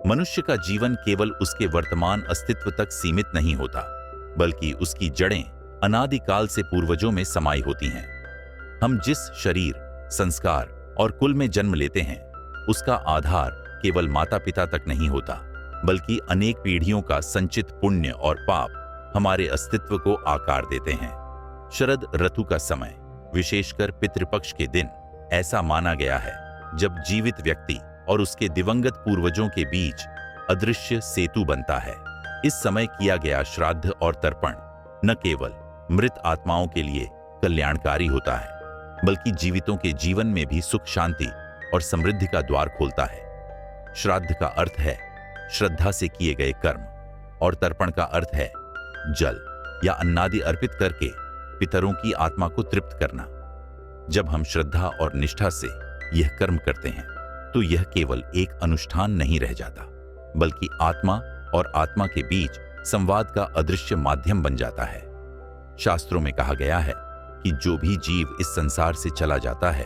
मनुष्य का जीवन केवल उसके वर्तमान अस्तित्व तक सीमित नहीं होता, बल्कि उसकी जड़ें अनादिकाल से पूर्वजों में समाई होती हैं। हम जिस शरीर, संस्कार और कुल में जन्म लेते हैं, उसका आधार केवल माता पिता तक नहीं होता, बल्कि अनेक पीढ़ियों का संचित पुण्य और पाप हमारे अस्तित्व को आकार देते हैं। शरद ऋतु का समय, विशेषकर पितृपक्ष के दिन, ऐसा माना गया है जब जीवित व्यक्ति और उसके दिवंगत पूर्वजों के बीच अदृश्य सेतु बनता है। इस समय किया गया श्राद्ध और तर्पण न केवल मृत आत्माओं के लिए कल्याणकारी होता है, बल्कि जीवितों के जीवन में भी सुख, शांति और समृद्धि का द्वार खोलता है। श्राद्ध का अर्थ है श्रद्धा से किए गए कर्म, और तर्पण का अर्थ है जल या अन्नादि अर्पित करके पितरों की आत्मा को तृप्त करना। जब हम श्रद्धा और निष्ठा से यह कर्म करते हैं, तो यह केवल एक अनुष्ठान नहीं रह जाता, बल्कि आत्मा और आत्मा के बीच संवाद का अदृश्य माध्यम बन जाता है। शास्त्रों में कहा गया है कि जो भी जीव इस संसार से चला जाता है,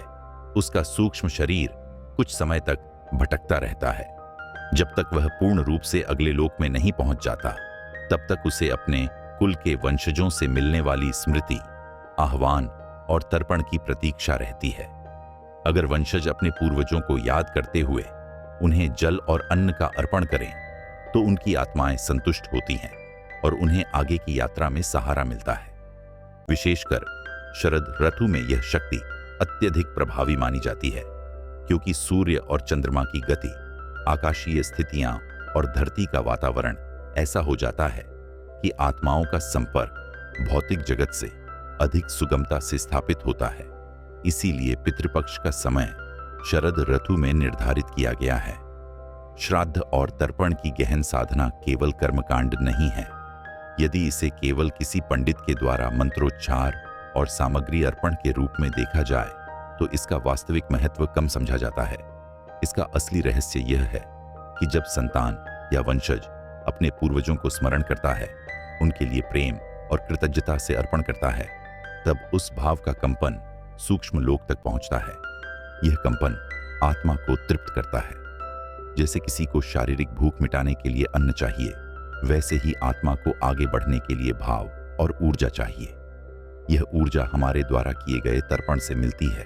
उसका सूक्ष्म शरीर कुछ समय तक भटकता रहता है। जब तक वह पूर्ण रूप से अगले लोक में नहीं पहुंच जाता, तब तक उसे अपने कुल के वंशजों से मिलने वाली स्मृति, आह्वान और तर्पण की प्रतीक्षा रहती है। अगर वंशज अपने पूर्वजों को याद करते हुए उन्हें जल और अन्न का अर्पण करें, तो उनकी आत्माएं संतुष्ट होती हैं और उन्हें आगे की यात्रा में सहारा मिलता है। विशेषकर शरद ऋतु में यह शक्ति अत्यधिक प्रभावी मानी जाती है, क्योंकि सूर्य और चंद्रमा की गति, आकाशीय स्थितियां और धरती का वातावरण ऐसा हो जाता है कि आत्माओं का संपर्क भौतिक जगत से अधिक सुगमता से स्थापित होता है। इसीलिए पितृपक्ष का समय शरद ऋतु में निर्धारित किया गया है। श्राद्ध और तर्पण की गहन साधना केवल कर्मकांड नहीं है। यदि इसे केवल किसी पंडित के द्वारा मंत्रोच्चार और सामग्री अर्पण के रूप में देखा जाए, तो इसका वास्तविक महत्व कम समझा जाता है। इसका असली रहस्य यह है कि जब संतान या वंशज अपने पूर्वजों को स्मरण करता है, उनके लिए प्रेम और कृतज्ञता से अर्पण करता है, तब उस भाव का कंपन सूक्ष्म लोक तक पहुंचता है। यह कंपन आत्मा को तृप्त करता है। जैसे किसी को शारीरिक भूख मिटाने के लिए अन्न चाहिए, वैसे ही आत्मा को आगे बढ़ने के लिए भाव और ऊर्जा चाहिए। यह ऊर्जा हमारे द्वारा किए गए तर्पण से मिलती है।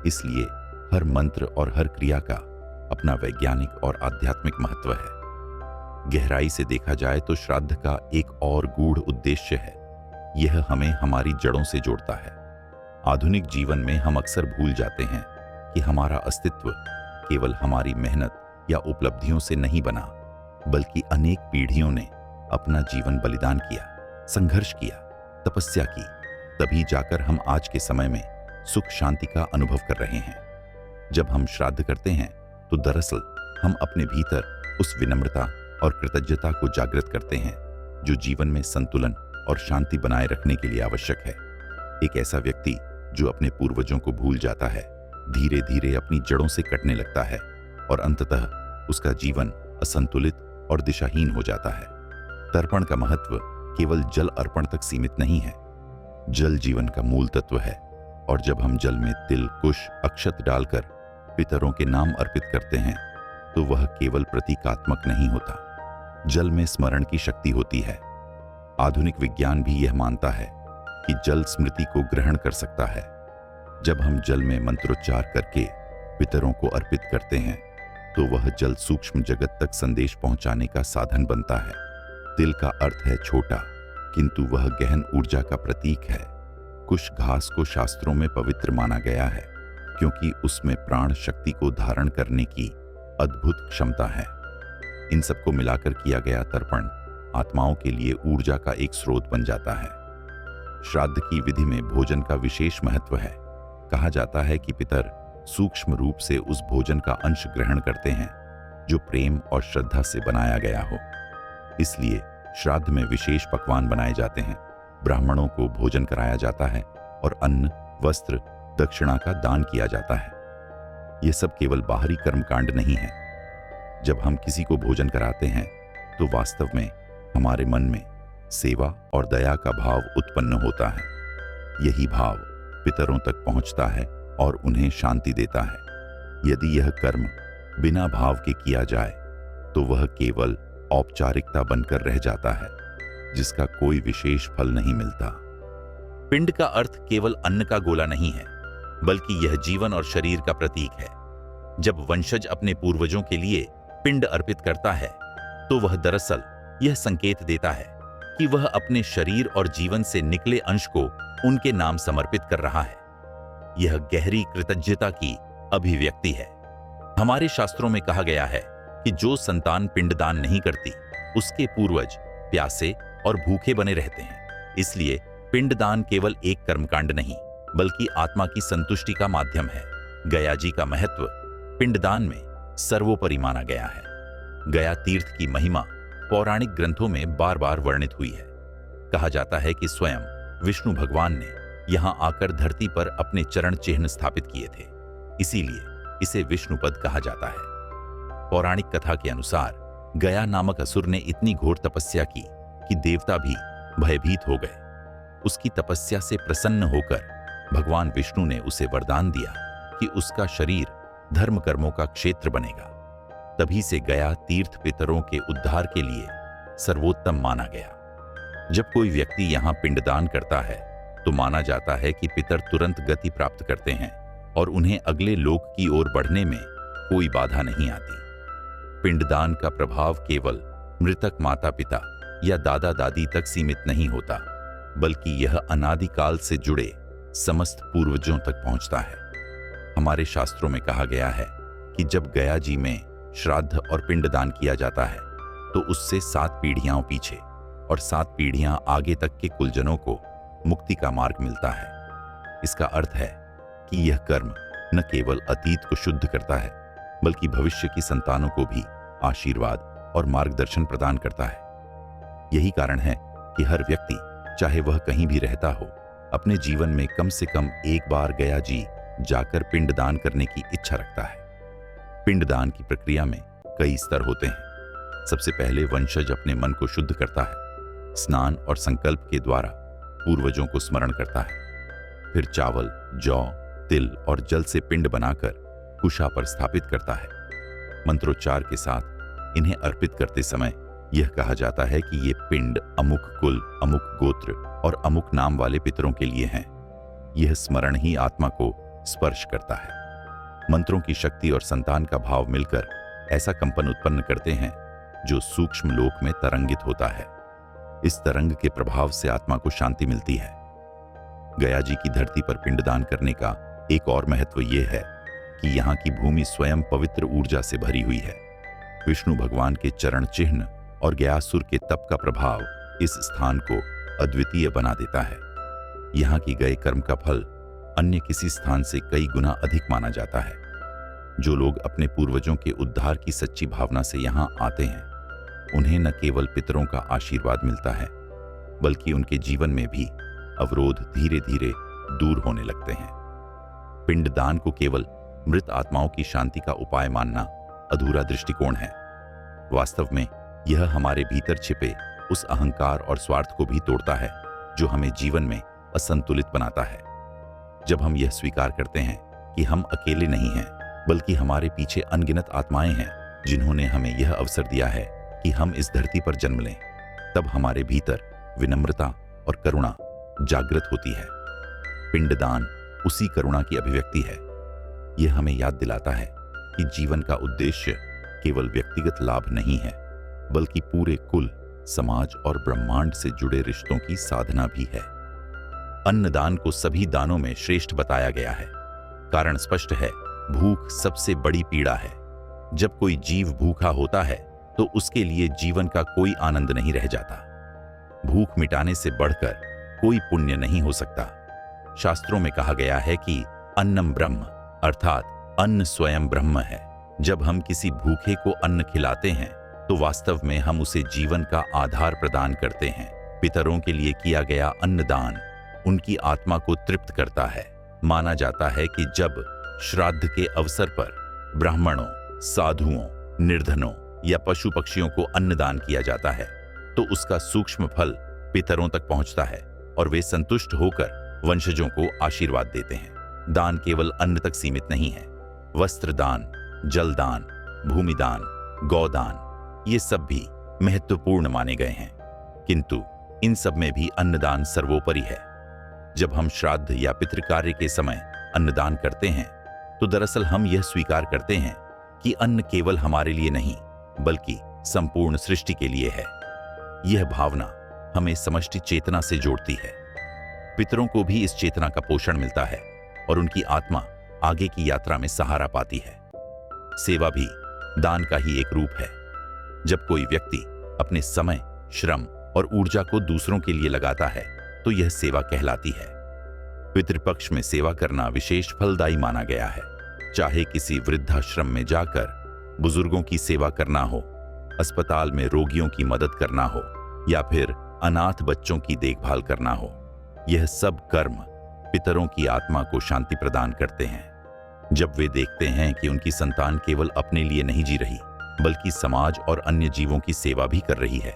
इसलिए हर मंत्र और हर क्रिया का अपना वैज्ञानिक और आध्यात्मिक महत्व है। गहराई से देखा जाए तो श्राद्ध का एक और गूढ़ उद्देश्य है। यह हमें हमारी जड़ों से जोड़ता है। आधुनिक जीवन में हम अक्सर भूल जाते हैं कि हमारा अस्तित्व केवल हमारी मेहनत या उपलब्धियों से नहीं बना, बल्कि अनेक पीढ़ियों ने अपना जीवन बलिदान किया, संघर्ष किया, तपस्या की। तभी जाकर हम आज के समय में सुख शांति का अनुभव कर रहे हैं। जब हम श्राद्ध करते हैं, तो दरअसल हम अपने भीतर उस विनम्रता और कृतज्ञता को जागृत करते हैं जो जीवन में संतुलन और शांति बनाए रखने के लिए आवश्यक है। एक ऐसा व्यक्ति जो अपने पूर्वजों को भूल जाता है, धीरे धीरे अपनी जड़ों से कटने लगता है और अंततः उसका जीवन असंतुलित और दिशाहीन हो जाता है। तर्पण का महत्व केवल जल अर्पण तक सीमित नहीं है। जल जीवन का मूल तत्व है, और जब हम जल में तिल, कुश, अक्षत डालकर पितरों के नाम अर्पित करते हैं, तो वह केवल प्रतीकात्मक नहीं होता। जल में स्मरण की शक्ति होती है। आधुनिक विज्ञान भी यह मानता है कि जल स्मृति को ग्रहण कर सकता है। जब हम जल में मंत्रोच्चार करके पितरों को अर्पित करते हैं, तो वह जल सूक्ष्म जगत तक संदेश पहुंचाने का साधन बनता है। तिल का अर्थ है छोटा, किंतु वह गहन ऊर्जा का प्रतीक है। कुश घास को शास्त्रों में पवित्र माना गया है, क्योंकि उसमें प्राण शक्ति को धारण करने की अद्भुत क्षमता है। इन सबको मिलाकर किया गया तर्पण आत्माओं के लिए ऊर्जा का एक स्रोत बन जाता है। श्राद्ध की विधि में भोजन का विशेष महत्व है। कहा जाता है कि पितर सूक्ष्म रूप से उस भोजन का अंश ग्रहण करते हैं जो प्रेम और श्रद्धा से बनाया गया हो। इसलिए श्राद्ध में विशेष पकवान बनाए जाते हैं, ब्राह्मणों को भोजन कराया जाता है और अन्न, वस्त्र, दक्षिणा का दान किया जाता है। यह सब केवल बाहरी कर्मकांड नहीं है। जब हम किसी को भोजन कराते हैं, तो वास्तव में हमारे मन में सेवा और दया का भाव उत्पन्न होता है। यही भाव पितरों तक पहुंचता है और उन्हें शांति देता है। यदि यह कर्म बिना भाव के किया जाए, तो वह केवल औपचारिकता बनकर रह जाता है, जिसका कोई विशेष फल नहीं मिलता। पिंड का अर्थ केवल अन्न का गोला नहीं है, बल्कि यह जीवन और शरीर का प्रतीक है। जब वंशज अपने पूर्वजों के लिए पिंड अर्पित करता है, तो वह दरअसल यह संकेत देता है कि वह अपने शरीर और जीवन से निकले अंश को उनके नाम समर्पित कर रहा है। यह गहरी कृतज्ञता की अभिव्यक्ति है। हमारे शास्त्रों में कहा गया है कि जो संतान पिंडदान नहीं करती, उसके पूर्वज प्यासे और भूखे बने रहते हैं। इसलिए पिंडदान केवल एक कर्मकांड नहीं, बल्कि आत्मा की संतुष्टि का माध्यम है। गया जी का महत्व पिंडदान में सर्वोपरि माना गया है। गया तीर्थ की महिमा पौराणिक ग्रंथों में बार बार वर्णित हुई है। कहा जाता है कि स्वयं विष्णु भगवान ने यहां आकर धरती पर अपने चरण चिन्ह स्थापित किए थे, इसीलिए इसे विष्णुपद कहा जाता है। पौराणिक कथा के अनुसार गया नामक असुर ने इतनी घोर तपस्या की कि देवता भी भयभीत हो गए। उसकी तपस्या से प्रसन्न होकर भगवान विष्णु ने उसे वरदान दिया कि उसका शरीर धर्म कर्मों का क्षेत्र बनेगा। तभी से गया तीर्थ पितरों के उद्धार के लिए सर्वोत्तम माना गया। जब कोई व्यक्ति यहां पिंडदान करता है, तो माना जाता है कि पितर तुरंत गति प्राप्त करते हैं और उन्हें अगले लोक की ओर बढ़ने में कोई बाधा नहीं आती। पिंडदान का प्रभाव केवल मृतक माता पिता या दादा दादी तक सीमित नहीं होता, बल्कि यह अनादिकाल से जुड़े समस्त पूर्वजों तक पहुंचता है। हमारे शास्त्रों में कहा गया है कि जब गया जी में श्राद्ध और पिंडदान किया जाता है, तो उससे 7 पीढ़ियां पीछे और 7 पीढ़ियां आगे तक के कुलजनों को मुक्ति का मार्ग मिलता है। इसका अर्थ है कि यह कर्म न केवल अतीत को शुद्ध करता है, बल्कि भविष्य की संतानों को भी आशीर्वाद और मार्गदर्शन प्रदान करता है। यही कारण है कि हर व्यक्ति, चाहे वह कहीं भी रहता हो, अपने जीवन में कम से कम एक बार गया जी जाकर पिंडदान करने की इच्छा रखता है। पिंडदान की प्रक्रिया में कई स्तर होते हैं। सबसे पहले वंशज अपने मन को शुद्ध करता है, स्नान और संकल्प के द्वारा पूर्वजों को स्मरण करता है। फिर चावल, जौ, तिल और जल से पिंड बनाकर कुशा पर स्थापित करता है। मंत्रोच्चार के साथ इन्हें अर्पित करते समय यह कहा जाता है कि ये पिंड अमुक कुल, अमुक गोत्र और अमुक नाम वाले पितरों के लिए हैं। यह स्मरण ही आत्मा को स्पर्श करता है। मंत्रों की शक्ति और संतान का भाव मिलकर ऐसा कंपन उत्पन्न करते हैं जो सूक्ष्म लोक में तरंगित होता है। इस तरंग के प्रभाव से आत्मा को शांति मिलती है। गया जी की धरती पर पिंडदान करने का एक और महत्व यह है कि यहाँ की भूमि स्वयं पवित्र ऊर्जा से भरी हुई है। विष्णु भगवान के चरण चिन्ह और गयासुर के तप का प्रभाव इस स्थान को अद्वितीय बना देता है। यहाँ की गए कर्म का फल अन्य किसी स्थान से कई गुना अधिक माना जाता है। जो लोग अपने पूर्वजों के उद्धार की सच्ची भावना से यहाँ आते हैं, उन्हें न केवल पितरों का आशीर्वाद मिलता है, बल्कि उनके जीवन में भी अवरोध धीरे धीरे दूर होने लगते हैं। पिंडदान को केवल मृत आत्माओं की शांति का उपाय मानना अधूरा दृष्टिकोण है। वास्तव में यह हमारे भीतर छिपे उस अहंकार और स्वार्थ को भी तोड़ता है जो हमें जीवन में असंतुलित बनाता है। जब हम यह स्वीकार करते हैं कि हम अकेले नहीं हैं, बल्कि हमारे पीछे अनगिनत आत्माएं हैं जिन्होंने हमें यह अवसर दिया है कि हम इस धरती पर जन्म लें, तब हमारे भीतर विनम्रता और करुणा जागृत होती है। पिंडदान उसी करुणा की अभिव्यक्ति है। यह हमें याद दिलाता है कि जीवन का उद्देश्य केवल व्यक्तिगत लाभ नहीं है, बल्कि पूरे कुल, समाज और ब्रह्मांड से जुड़े रिश्तों की साधना भी है। अन्नदान को सभी दानों में श्रेष्ठ बताया गया है। कारण स्पष्ट है, भूख सबसे बड़ी पीड़ा है। जब कोई जीव भूखा होता है तो उसके लिए जीवन का कोई आनंद नहीं रह जाता। भूख मिटाने से बढ़कर कोई पुण्य नहीं हो सकता। शास्त्रों में कहा गया है कि अन्नम ब्रह्म, अर्थात अन्न स्वयं ब्रह्म है। जब हम किसी भूखे को अन्न खिलाते हैं तो वास्तव में हम उसे जीवन का आधार प्रदान करते हैं। पितरों के लिए किया गया अन्नदान उनकी आत्मा को तृप्त करता है। माना जाता है कि जब श्राद्ध के अवसर पर ब्राह्मणों, साधुओं, निर्धनों या पशु पक्षियों को अन्नदान किया जाता है तो उसका सूक्ष्म फल पितरों तक पहुंचता है और वे संतुष्ट होकर वंशजों को आशीर्वाद देते हैं। दान केवल अन्न तक सीमित नहीं है। वस्त्र दान, जल दान, भूमि दान, गौदान, ये सब भी महत्वपूर्ण माने गए हैं, किंतु इन सब में भी अन्नदान सर्वोपरि है। जब हम श्राद्ध या पितृ कार्य के समय अन्नदान करते हैं तो दरअसल हम यह स्वीकार करते हैं कि अन्न केवल हमारे लिए नहीं बल्कि संपूर्ण सृष्टि के लिए है। यह भावना हमें समष्टि चेतना से जोड़ती है। पितरों को भी इस चेतना का पोषण मिलता है और उनकी आत्मा आगे की यात्रा में सहारा पाती है। सेवा भी दान का ही एक रूप है। जब कोई व्यक्ति अपने समय, श्रम और ऊर्जा को दूसरों के लिए लगाता है तो यह सेवा कहलाती है। पितृपक्ष में सेवा करना विशेष फलदायी माना गया है। चाहे किसी वृद्धाश्रम में जाकर बुजुर्गों की सेवा करना हो, अस्पताल में रोगियों की मदद करना हो या फिर अनाथ बच्चों की देखभाल करना हो, यह सब कर्म पितरों की आत्मा को शांति प्रदान करते हैं। जब वे देखते हैं कि उनकी संतान केवल अपने लिए नहीं जी रही बल्कि समाज और अन्य जीवों की सेवा भी कर रही है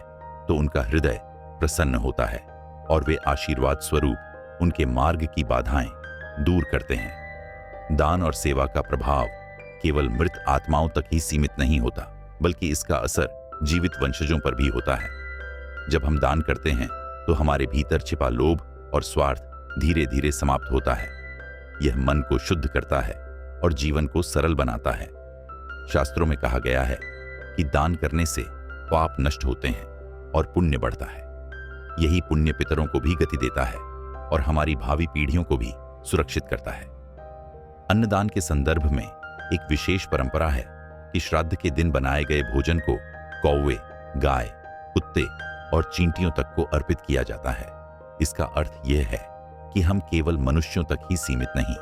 तो उनका हृदय प्रसन्न होता है और वे आशीर्वाद स्वरूप उनके मार्ग की बाधाएं दूर करते हैं। दान और सेवा का प्रभाव केवल मृत आत्माओं तक ही सीमित नहीं होता बल्कि इसका असर जीवित वंशजों पर भी होता है। जब हम दान करते हैं तो हमारे भीतर छिपा लोभ और स्वार्थ धीरे धीरे समाप्त होता है। यह मन को शुद्ध करता है और जीवन को सरल बनाता है। शास्त्रों में कहा गया है कि दान करने से पाप नष्ट होते हैं और पुण्य बढ़ता है। यही पुण्य पितरों को भी गति देता है और हमारी भावी पीढ़ियों को भी सुरक्षित करता है। अन्नदान के संदर्भ में एक विशेष परंपरा है कि श्राद्ध के दिन बनाए गए भोजन को कौवे, गाय, कुत्ते और चींटियों तक को अर्पित किया जाता है। इसका अर्थ यह है कि हम केवल मनुष्यों तक ही सीमित नहीं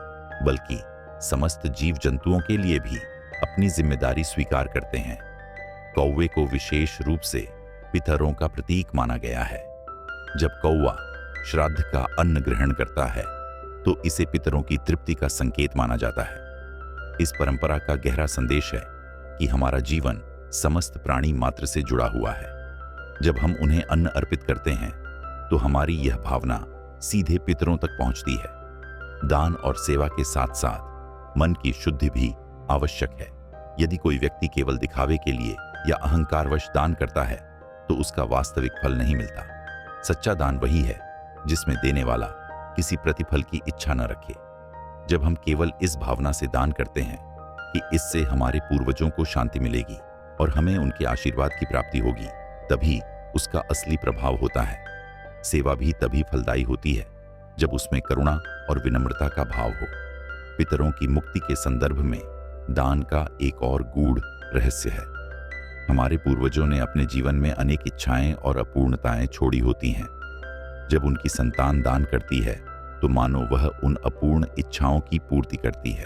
बल्कि समस्त जीव जंतुओं के लिए भी अपनी जिम्मेदारी स्वीकार करते हैं। कौवे को विशेष रूप से पितरों का प्रतीक माना गया है। जब कौवा श्राद्ध का अन्न ग्रहण करता है तो इसे पितरों की तृप्ति का संकेत माना जाता है। इस परंपरा का गहरा संदेश है कि हमारा जीवन समस्त प्राणी मात्र से जुड़ा हुआ है। जब हम उन्हें अन्न अर्पित करते हैं तो हमारी यह भावना सीधे पितरों तक पहुंचती है। दान और सेवा के साथ साथ मन की शुद्धि भी आवश्यक है। यदि कोई व्यक्ति केवल दिखावे के लिए या अहंकारवश दान करता है तो उसका वास्तविक फल नहीं मिलता। सच्चा दान वही है जिसमें देने वाला किसी प्रतिफल की इच्छा न रखे। जब हम केवल इस भावना से दान करते हैं कि इससे हमारे पूर्वजों को शांति मिलेगी और हमें उनके आशीर्वाद की प्राप्ति होगी, तभी उसका असली प्रभाव होता है। सेवा भी तभी फलदायी होती है जब उसमें करुणा और विनम्रता का भाव हो। पितरों की मुक्ति के संदर्भ में दान का एक और गूढ़ रहस्य है। हमारे पूर्वजों ने अपने जीवन में अनेक इच्छाएं और अपूर्णताएं छोड़ी होती हैं। जब उनकी संतान दान करती है तो मानो वह उन अपूर्ण इच्छाओं की पूर्ति करती है।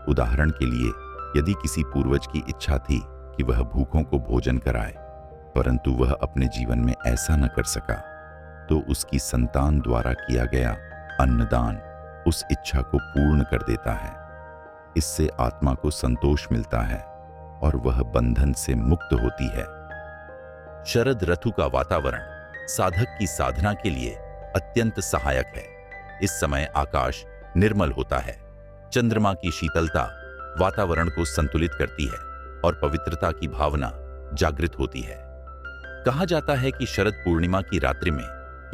उदाहरण के लिए, यदि किसी पूर्वज की इच्छा थी कि वह भूखों को भोजन कराए परंतु वह अपने जीवन में ऐसा न कर सका, तो उसकी संतान द्वारा किया गया अन्नदान उस इच्छा को पूर्ण कर देता है। इससे आत्मा को संतोष मिलता है और वह बंधन से मुक्त होती है। शरद ऋतु का वातावरण साधक की साधना के लिए अत्यंत सहायक है। इस समय आकाश निर्मल होता है। चंद्रमा की शीतलता वातावरण को संतुलित करती है और पवित्रता की भावना जागृत होती है। कहा जाता है कि शरद पूर्णिमा की रात्रि में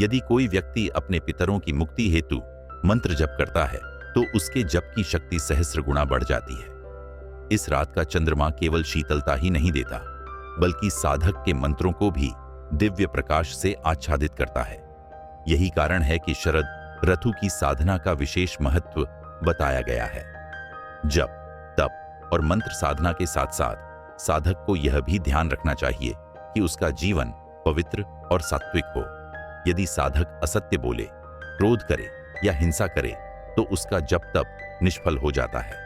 यदि कोई व्यक्ति अपने पितरों की मुक्ति हेतु मंत्र जप करता है तो उसके जप की शक्ति सहस्र गुना बढ़ जाती है। इस रात का चंद्रमा केवल शीतलता ही नहीं देता बल्कि साधक के मंत्रों को भी दिव्य प्रकाश से आच्छादित करता है। यही कारण है कि शरद ऋतु की साधना का विशेष महत्व बताया गया है। जप, तप और मंत्र साधना के साथ साथ साधक को यह भी ध्यान रखना चाहिए कि उसका जीवन पवित्र और सात्विक हो। यदि साधक असत्य बोले, क्रोध करे या हिंसा करे तो उसका जप तप निष्फल हो जाता है।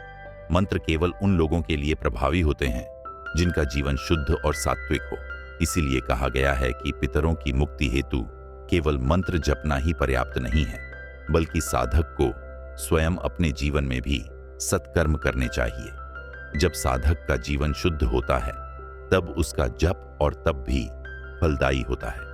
मंत्र केवल उन लोगों के लिए प्रभावी होते हैं जिनका जीवन शुद्ध और सात्विक हो। इसीलिए कहा गया है कि पितरों की मुक्ति हेतु केवल मंत्र जपना ही पर्याप्त नहीं है बल्कि साधक को स्वयं अपने जीवन में भी सत्कर्म करने चाहिए। जब साधक का जीवन शुद्ध होता है तब उसका जप और तप भी फलदायी होता है।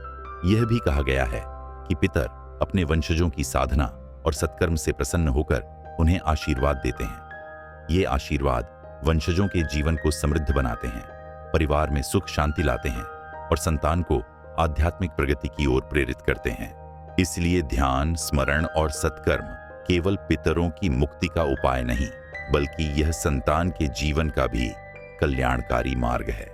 यह भी कहा गया है कि पितर अपने वंशजों की साधना और सत्कर्म से प्रसन्न होकर उन्हें आशीर्वाद देते हैं। ये आशीर्वाद वंशजों के जीवन को समृद्ध बनाते हैं। परिवार में सुख शांति लाते हैं और संतान को आध्यात्मिक प्रगति की ओर प्रेरित करते हैं। इसलिए ध्यान, स्मरण और सत्कर्म केवल पितरों की मुक्ति का उपाय नहीं, बल्कि यह संतान के जीवन का भी कल्याणकारी मार्ग है।